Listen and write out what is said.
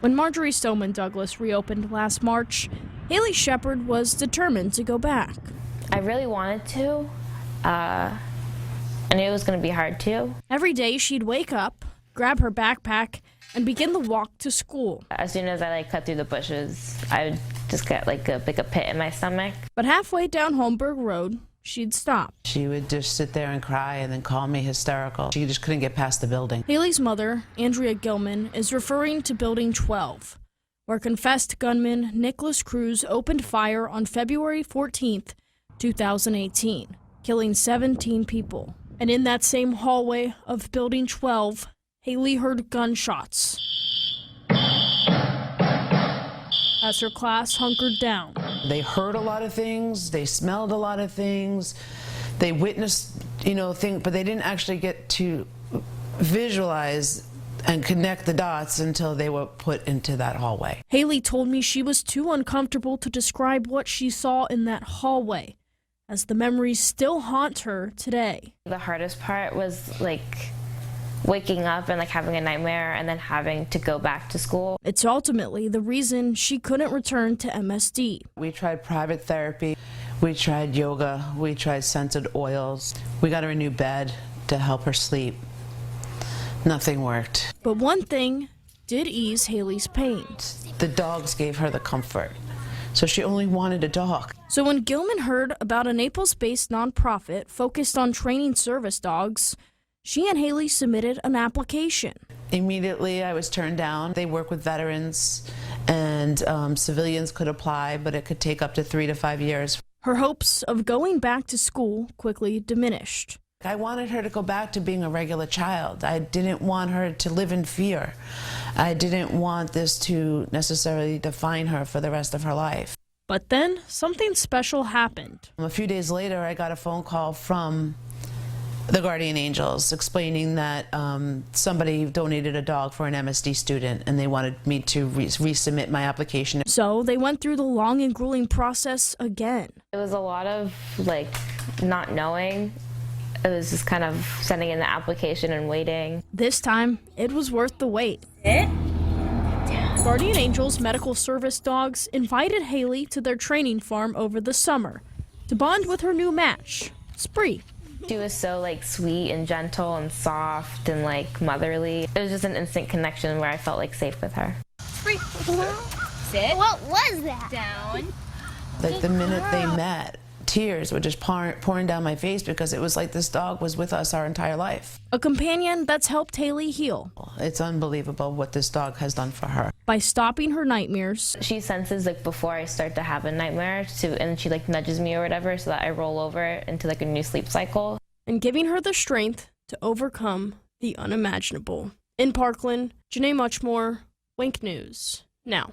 When Marjory Stoneman Douglass reopened last March, Haylee Shepherd was determined to go back. I really wanted to. I knew it was going to be hard too. Every day she'd wake up, grab her backpack, and begin the walk to school. As soon as I cut through the bushes, I would just get a pit in my stomach. But halfway down Holmberg Road, she'd stop. She would just sit there and cry and then call me hysterical. She just couldn't get past the building. Haylee's mother, ANDREA GILMAN, is referring to Building 12, where confessed gunman Nicholas Cruz opened fire on February 14th, 2018, killing 17 people. And in that same hallway of Building 12, Haylee heard gunshots as her class hunkered down. They heard a lot of things, they smelled a lot of things, they witnessed, things, but they didn't actually get to visualize and connect the dots until they were put into that hallway. Haylee told me she was too uncomfortable to describe what she saw in that hallway, as the memories still haunt her today. The hardest part was waking up and having a nightmare and then having to go back to school. It's ultimately the reason she couldn't return to MSD. We tried private therapy, we tried yoga, we tried scented oils. We got her a new bed to help her sleep. Nothing worked. But one thing did ease Haylee's pain. The dogs gave her the comfort, so she only wanted a dog. So when GILMAN heard about a Naples-based nonprofit focused on training service dogs, she and Haylee submitted an application. Immediately, I was turned down. They work with veterans, and civilians could apply, but it could take up to 3 to 5 years. Her hopes of going back to school quickly diminished. I wanted her to go back to being a regular child. I didn't want her to live in fear. I didn't want this to necessarily define her for the rest of her life. But then something special happened. A few days later, I got a phone call from the guardian angels explaining that somebody donated a dog for an MSD student and they wanted me to resubmit my application. So they went through the long and grueling process again. It was a lot of not knowing. It was just kind of sending in the application and waiting. This time, it was worth the wait. Guardian Angels Medical Service dogs invited Haylee to their training farm over the summer to bond with her new match, Spree. She was so sweet and gentle and soft and motherly. It was just an instant connection where I felt safe with her. Spree, sit. What was that? Down. The minute they met, tears were just pouring down my face because it was like this dog was with us our entire life. A companion that's helped Haylee heal. It's unbelievable what this dog has done for her. By stopping her nightmares. She senses before I start to have a nightmare, and she nudges me or whatever so that I roll over into a new sleep cycle. And giving her the strength to overcome the unimaginable. In Parkland, Janae Muchmore, Wink News. Now.